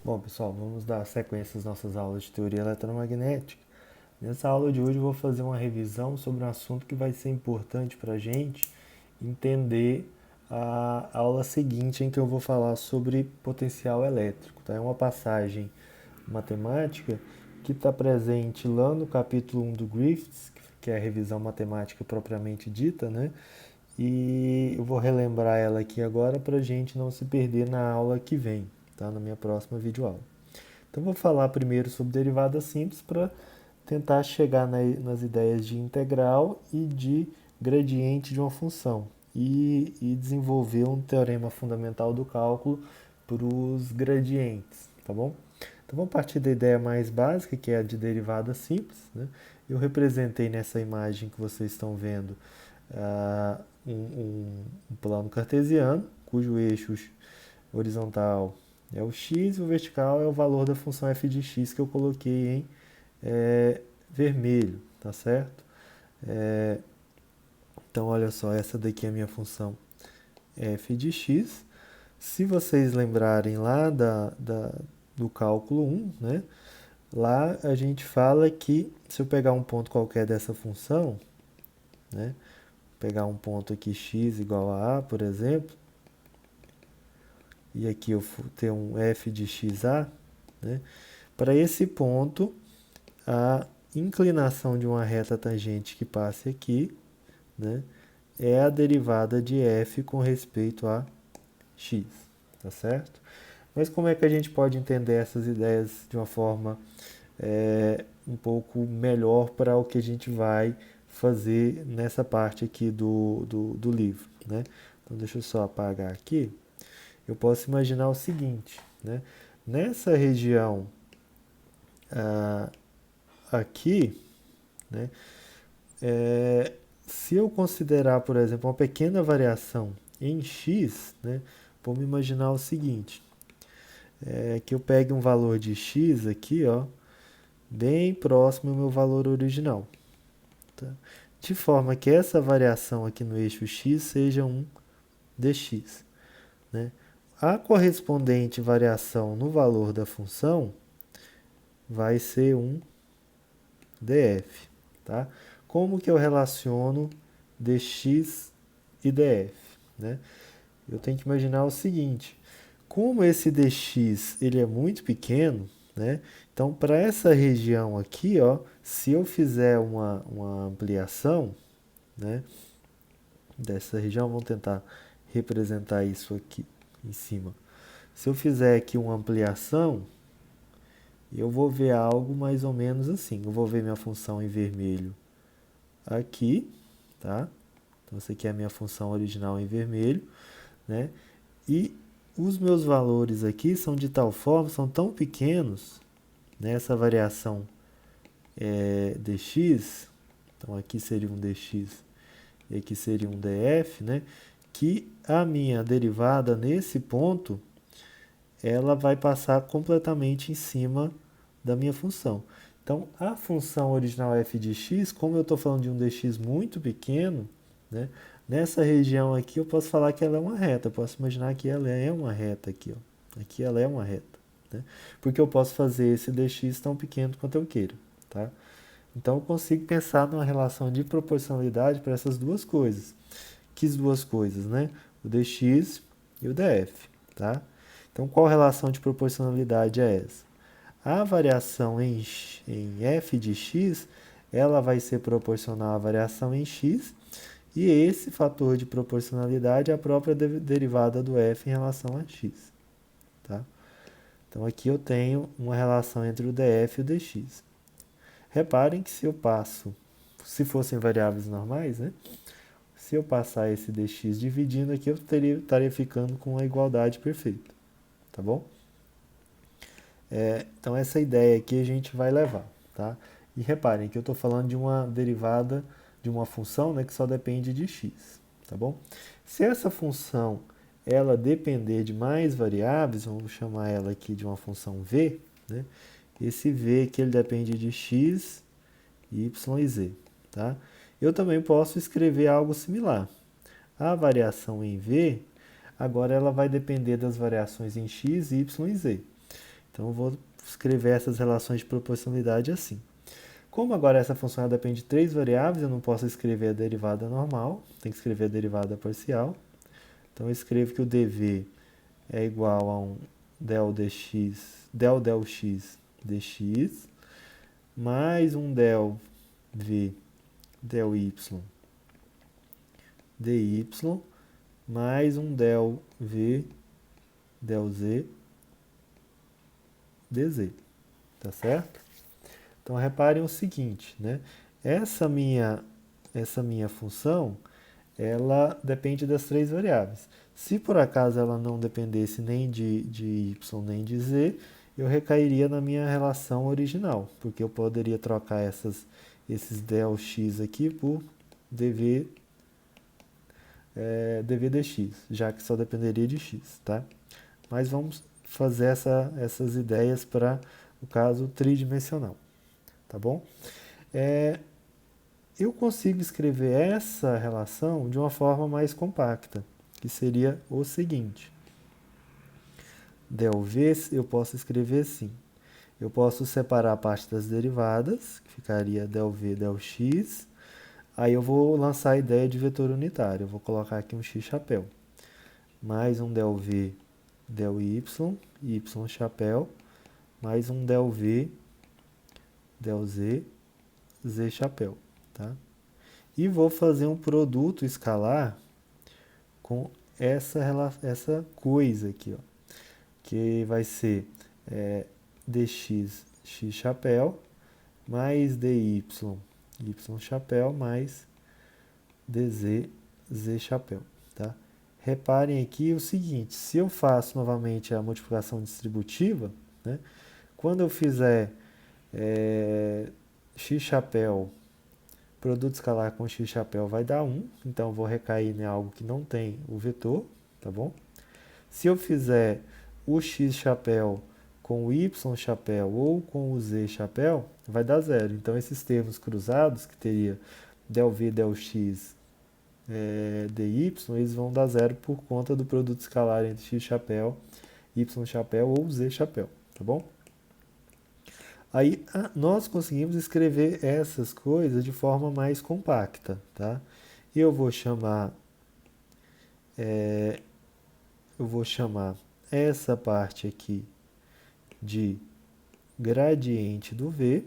Bom, pessoal, vamos dar sequência às nossas aulas de teoria eletromagnética. Nessa aula de hoje eu vou fazer uma revisão sobre um assunto que vai ser importante para a gente entender a aula seguinte, em que eu vou falar sobre potencial elétrico. Tá? É uma passagem matemática que está presente lá no capítulo 1 do Griffiths, que é a revisão matemática propriamente dita, né? E eu vou relembrar ela aqui agora para a gente não se perder na aula que vem, tá? Na minha próxima videoaula. Então, vou falar primeiro sobre derivada simples para tentar chegar nas ideias de integral e de gradiente de uma função e desenvolver um teorema fundamental do cálculo para os gradientes, tá bom? Então, vamos partir da ideia mais básica, que é a de derivada simples, né? Eu representei nessa imagem que vocês estão vendo um plano cartesiano, cujo eixo horizontal é o x e o vertical é o valor da função f de x que eu coloquei em vermelho, tá certo? Então, olha só, essa daqui é a minha função f de x. Se vocês lembrarem lá do cálculo 1, né? Lá a gente fala que se eu pegar um ponto qualquer dessa função, né? Pegar um ponto aqui x igual a, por exemplo, e aqui eu ter um f de xa, né? Para esse ponto, a inclinação de uma reta tangente que passe aqui, né, é a derivada de f com respeito a x, tá certo? Mas como é que a gente pode entender essas ideias de uma forma um pouco melhor para o que a gente vai fazer nessa parte aqui do livro, né? Então, deixa eu só apagar aqui. Eu posso imaginar o seguinte, né? Nessa região aqui, né? Se eu considerar, por exemplo, uma pequena variação em x, né? Vamos imaginar o seguinte, que eu pegue um valor de x aqui, ó, bem próximo ao meu valor original. Tá? De forma que essa variação aqui no eixo x seja um dx. Né? A correspondente variação no valor da função vai ser um df. Tá? Como que eu relaciono dx e df? Né? Eu tenho que imaginar o seguinte, como esse dx ele é muito pequeno, né? Então, para essa região aqui, ó, se eu fizer uma ampliação, né, dessa região, vamos tentar representar isso aqui em cima. Se eu fizer aqui uma ampliação, eu vou ver algo mais ou menos assim. Eu vou ver minha função em vermelho aqui, tá? Então, essa aqui é a minha função original em vermelho, né? E os meus valores aqui são de tal forma, são tão pequenos, né? Essa variação dx, então aqui seria um dx e aqui seria um df, né? Que a minha derivada nesse ponto, ela vai passar completamente em cima da minha função. Então, a função original f de x, como eu estou falando de um dx muito pequeno, né? Nessa região aqui eu posso falar que ela é uma reta. Eu posso imaginar que ela é uma reta aqui, ó. Aqui ela é uma reta, né? Porque eu posso fazer esse dx tão pequeno quanto eu queira, tá? Então eu consigo pensar numa relação de proporcionalidade para essas duas coisas. Que duas coisas, né? O dx e o df, tá? Então qual relação de proporcionalidade é essa? A variação em f de x, ela vai ser proporcional à variação em x, e esse fator de proporcionalidade é a própria derivada do f em relação a x. Tá? Então aqui eu tenho uma relação entre o df e o dx. Reparem que se eu passo, se fossem variáveis normais, né? Se eu passar esse dx dividindo aqui, eu estaria ficando com a igualdade perfeita. Tá bom? Então essa ideia aqui a gente vai levar. Tá? E reparem que eu estou falando de uma derivada de uma função, né, que só depende de x. Tá bom? Se essa função ela depender de mais variáveis, vamos chamar ela aqui de uma função v, né? Esse v aqui ele depende de x, y e z. Tá? Eu também posso escrever algo similar. A variação em v, agora ela vai depender das variações em x, y e z. Então, eu vou escrever essas relações de proporcionalidade assim. Como agora essa função depende de três variáveis, eu não posso escrever a derivada normal, tem que escrever a derivada parcial. Então, eu escrevo que o dv é igual a um del dx, del x dx, mais um del v del y dy, mais um del v del z dz, tá certo? Então, reparem o seguinte, né? Essa minha função, ela depende das três variáveis. Se por acaso ela não dependesse nem de y nem de z, eu recairia na minha relação original, porque eu poderia trocar esses del x aqui por dv, dv dx, já que só dependeria de x, tá? Mas vamos fazer essas ideias para o caso tridimensional, tá bom? Eu consigo escrever essa relação de uma forma mais compacta, que seria o seguinte. Del v eu posso escrever assim. Eu posso separar a parte das derivadas, que ficaria del v del x. Aí eu vou lançar a ideia de vetor unitário. Eu vou colocar aqui um x chapéu. Mais um del v del y, y chapéu. Mais um del v del z, z chapéu. Tá? E vou fazer um produto escalar com essa coisa aqui, ó, que vai ser dx, x chapéu, mais dy, y chapéu, mais dz, z chapéu. Tá? Reparem aqui o seguinte, se eu faço novamente a multiplicação distributiva, né, quando eu fizer x chapéu, produto escalar com x chapéu vai dar 1, então eu vou recair em algo que não tem o vetor, tá bom? Se eu fizer o x chapéu com o y chapéu ou com o z chapéu, vai dar 0. Então, esses termos cruzados, que teria del v, del x, dy, eles vão dar 0 por conta do produto escalar entre x chapéu, y chapéu ou z chapéu, tá bom? Aí nós conseguimos escrever essas coisas de forma mais compacta, tá? Eu vou chamar essa parte aqui de gradiente do v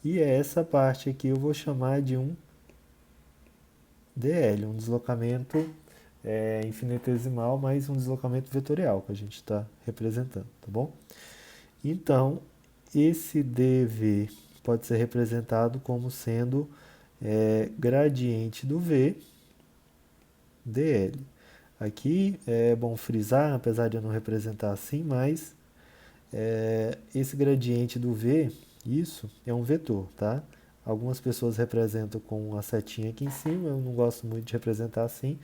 e essa parte aqui eu vou chamar de um dl, um deslocamento infinitesimal mais um deslocamento vetorial que a gente está representando, tá bom? Então, esse dv pode ser representado como sendo gradiente do v dl. Aqui é bom frisar, apesar de eu não representar assim, mas esse gradiente do v, isso é um vetor, tá? Algumas pessoas representam com a setinha aqui em cima, eu não gosto muito de representar assim,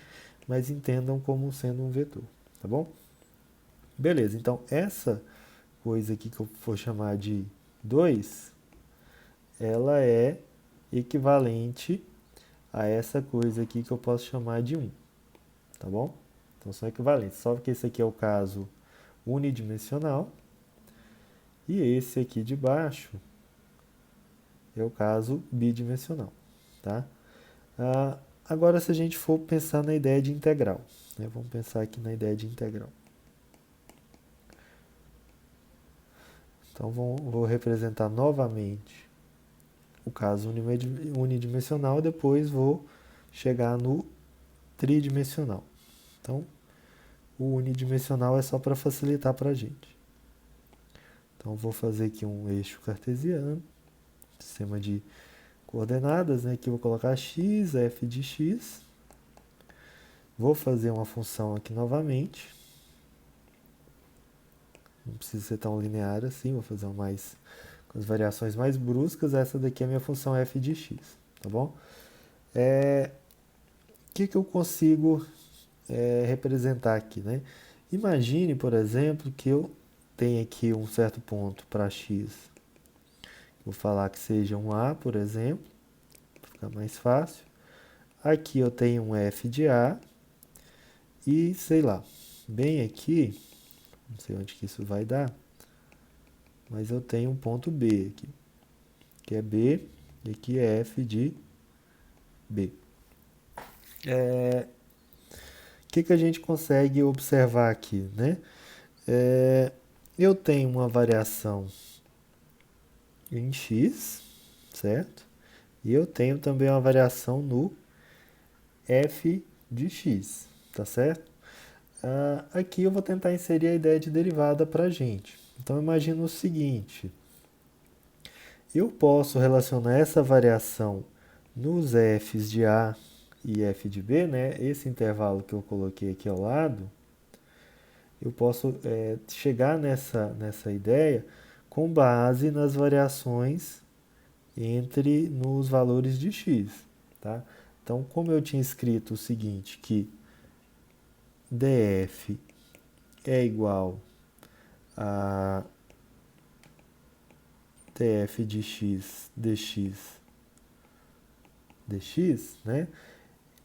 mas entendam como sendo um vetor, tá bom? Beleza, então essa coisa aqui que eu vou chamar de 2, ela é equivalente a essa coisa aqui que eu posso chamar de 1, tá bom? Então são equivalentes, só que esse aqui é o caso unidimensional e esse aqui de baixo é o caso bidimensional, tá? Agora, se a gente for pensar na ideia de integral, né? Vamos pensar aqui na ideia de integral. Então, vou representar novamente o caso unidimensional, depois vou chegar no tridimensional. Então, o unidimensional é só para facilitar para a gente. Então, vou fazer aqui um eixo cartesiano, sistema de coordenadas, né? Aqui eu vou colocar x, f de x. Vou fazer uma função aqui novamente. Não precisa ser tão linear assim, vou fazer com as variações mais bruscas. Essa daqui é a minha função f de x, tá bom? O que eu consigo representar aqui, né? Imagine, por exemplo, que eu tenho aqui um certo ponto para x. Vou falar que seja um A, por exemplo, para ficar mais fácil. Aqui eu tenho um f de A e, sei lá, bem aqui, não sei onde que isso vai dar, mas eu tenho um ponto B aqui, que é B, e aqui é f de B. O que a gente consegue observar aqui, né? Eu tenho uma variação em x, certo? E eu tenho também uma variação no f de x, tá certo? Aqui eu vou tentar inserir a ideia de derivada para a gente. Então, imagina o seguinte. Eu posso relacionar essa variação nos f's de A e f de B, né? Esse intervalo que eu coloquei aqui ao lado, eu posso chegar nessa ideia com base nas variações nos valores de x, tá? Então, como eu tinha escrito o seguinte, que df é igual a df de x dx, né?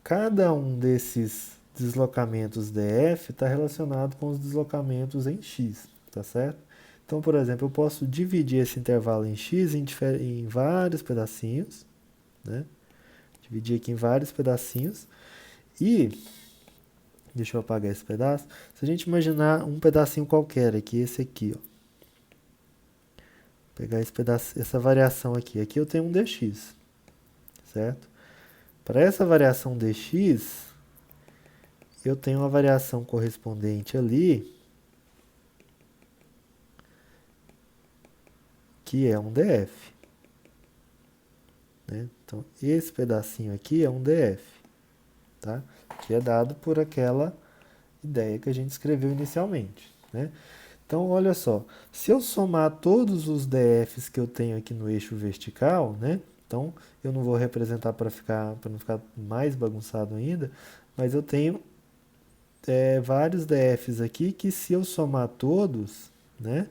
Cada um desses deslocamentos df está relacionado com os deslocamentos em x, tá certo? Então, por exemplo, eu posso dividir esse intervalo em x em vários pedacinhos, né? Dividir aqui em vários pedacinhos e, deixa eu apagar esse pedaço, se a gente imaginar um pedacinho qualquer aqui, esse aqui, ó. Pegar esse pedaço, essa variação aqui. Aqui eu tenho um dx, certo? Para essa variação dx, eu tenho uma variação correspondente ali, que é um df. Né? Então, esse pedacinho aqui é um df, tá? Que é dado por aquela ideia que a gente escreveu inicialmente, né? Então, olha só, se eu somar todos os df's que eu tenho aqui no eixo vertical, né? Então, eu não vou representar para não ficar mais bagunçado ainda, mas eu tenho vários df's aqui que, se eu somar todos, né?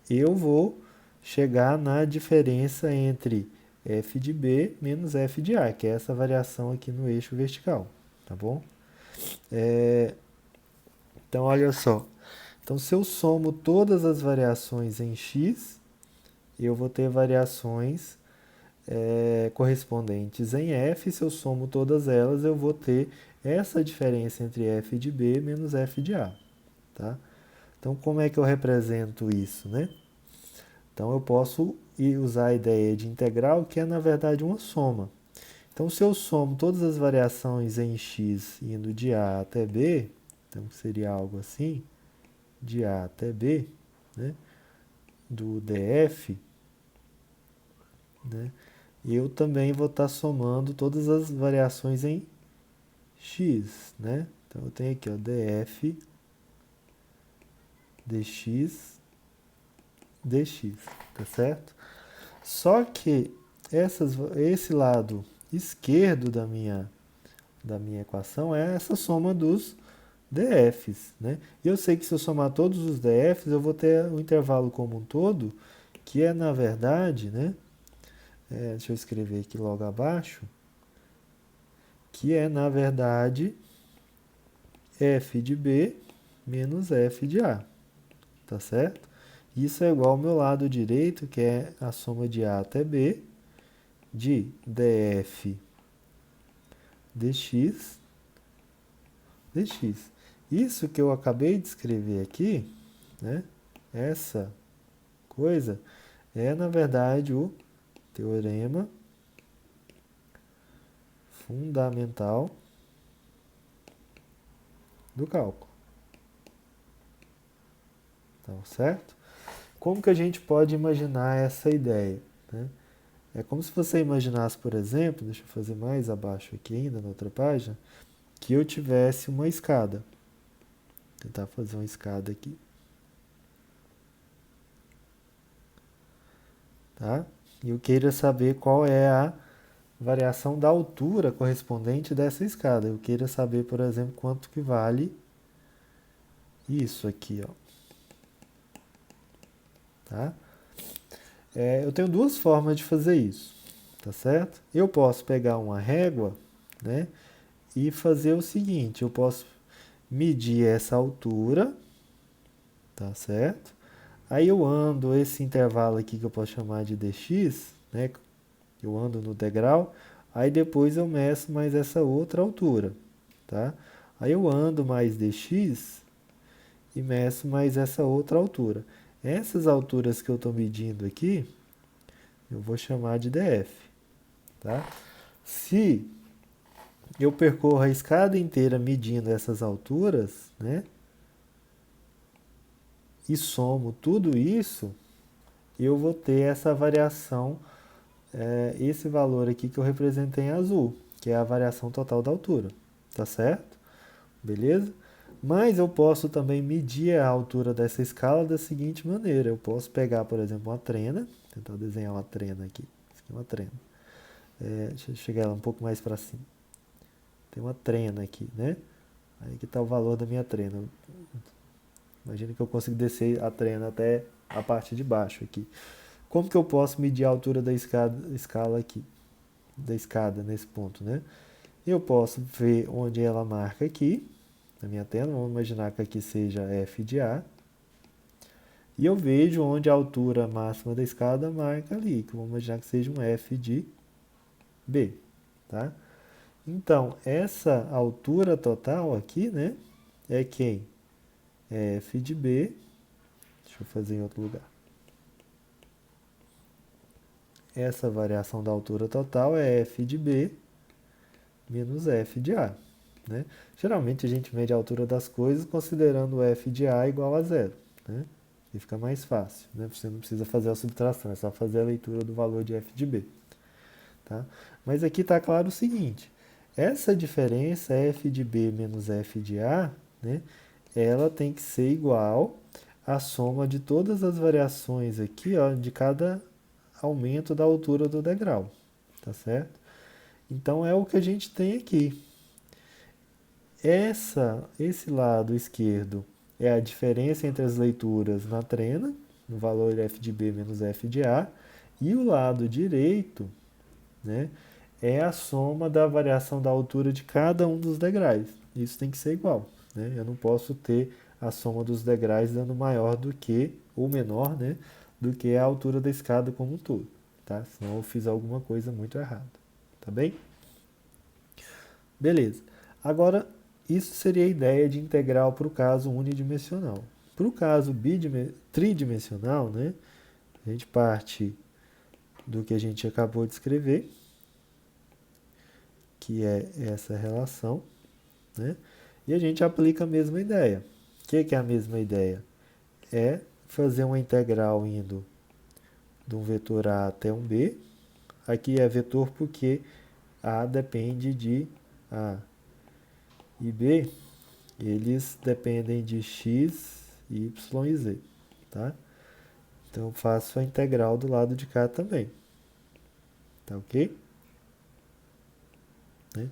Eu vou chegar na diferença entre f de B menos f de A, que é essa variação aqui no eixo vertical, tá bom? Então, olha só. Então, se eu somo todas as variações em x, eu vou ter variações correspondentes em f. Se eu somo todas elas, eu vou ter essa diferença entre f de B menos f de A, tá? Então, como é que eu represento isso, né? Então, eu posso usar a ideia de integral, que é, na verdade, uma soma. Então, se eu somo todas as variações em x indo de A até B, então seria algo assim, de A até B, né, do df, né, eu também vou estar somando todas as variações em x, né? Então, eu tenho aqui, ó, df dx dx, tá certo? Só que esse lado esquerdo da minha equação é essa soma dos df's, né? E eu sei que, se eu somar todos os df's, eu vou ter o intervalo como um todo, que é, na verdade, né? Deixa eu escrever aqui logo abaixo, que é, na verdade, f de B menos f de A, tá certo? Isso é igual ao meu lado direito, que é a soma de A até B, de df dx dx. Isso que eu acabei de escrever aqui, né? Essa coisa é, na verdade, o teorema fundamental do cálculo. Então, certo? Como que a gente pode imaginar essa ideia, né? É como se você imaginasse, por exemplo, deixa eu fazer mais abaixo aqui ainda, na outra página, que eu tivesse uma escada. Vou tentar fazer uma escada aqui. Tá? E eu queira saber qual é a variação da altura correspondente dessa escada. Eu queira saber, por exemplo, quanto que vale isso aqui, ó. Tá? Eu tenho duas formas de fazer isso, tá certo? Eu posso pegar uma régua, né, e fazer o seguinte: eu posso medir essa altura, tá certo? Aí eu ando esse intervalo aqui que eu posso chamar de dx, né? Eu ando no degrau, aí depois eu meço mais essa outra altura, tá? Aí eu ando mais dx e meço mais essa outra altura. Essas alturas que eu estou medindo aqui, eu vou chamar de df, tá? Se eu percorro a escada inteira medindo essas alturas, né? E somo tudo isso, eu vou ter essa variação, esse valor aqui que eu representei em azul, que é a variação total da altura, tá certo? Beleza? Mas eu posso também medir a altura dessa escala da seguinte maneira. Eu posso pegar, por exemplo, uma trena, tentar desenhar uma trena aqui. Isso aqui é uma trena. Deixa eu chegar ela um pouco mais para cima. Tem uma trena aqui, né? Aí que está o valor da minha trena. Imagina que eu consigo descer a trena até a parte de baixo aqui. Como que eu posso medir a altura da escala aqui? Da escada nesse ponto, né? Eu posso ver onde ela marca aqui, na minha tela. Vamos imaginar que aqui seja F de A. E eu vejo onde a altura máxima da escada marca ali, que vamos imaginar que seja um F de B, tá? Então, essa altura total aqui, né, é quem? É F de B. Deixa eu fazer em outro lugar. Essa variação da altura total é F de B menos F de A, né? Geralmente a gente mede a altura das coisas considerando F de A igual a zero, né? E fica mais fácil, né? Você não precisa fazer a subtração, é só fazer a leitura do valor de F de B, tá? Mas aqui está claro o seguinte, essa diferença F de B menos F de A, né? Ela tem que ser igual à soma de todas as variações aqui, ó, de cada aumento da altura do degrau, tá certo? Então é o que a gente tem aqui. Esse lado esquerdo é a diferença entre as leituras na trena, no valor f de b menos f de a, e o lado direito, né, é a soma da variação da altura de cada um dos degraus. Isso tem que ser igual, né? Eu não posso ter a soma dos degraus dando maior do que, ou menor, né, do que a altura da escada como um todo, tá? Senão eu fiz alguma coisa muito errada, tá bem? Beleza. Agora, isso seria a ideia de integral para o caso unidimensional. Para o caso tridimensional, né, a gente parte do que a gente acabou de escrever, que é essa relação, né, e a gente aplica a mesma ideia. O que é a mesma ideia? É fazer uma integral indo de um vetor A até um B. Aqui é vetor porque A depende de A e B, eles dependem de x, y e z, tá? Então eu faço a integral do lado de cá também, tá ok? Né?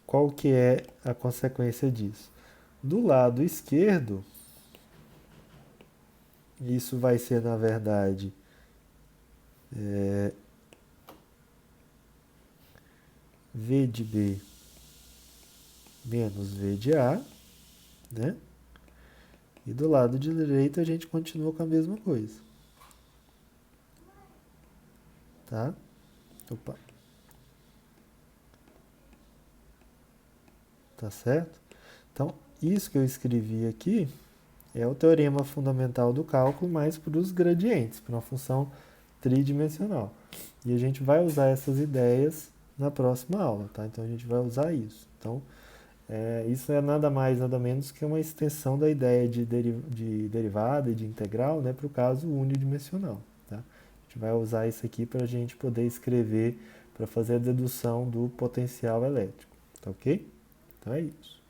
Qual que é a consequência disso? Do lado esquerdo, isso vai ser na verdade v de b menos v de a, né? E do lado direito a gente continua com a mesma coisa. Tá? Opa. Tá certo? Então, isso que eu escrevi aqui é o teorema fundamental do cálculo, mas para os gradientes, para uma função tridimensional. E a gente vai usar essas ideias na próxima aula, tá? Então a gente vai usar isso. Então, isso é nada mais, nada menos que uma extensão da ideia de derivada e de integral, né, para o caso unidimensional, tá? A gente vai usar isso aqui para a gente poder escrever, para fazer a dedução do potencial elétrico, tá ok? Então é isso.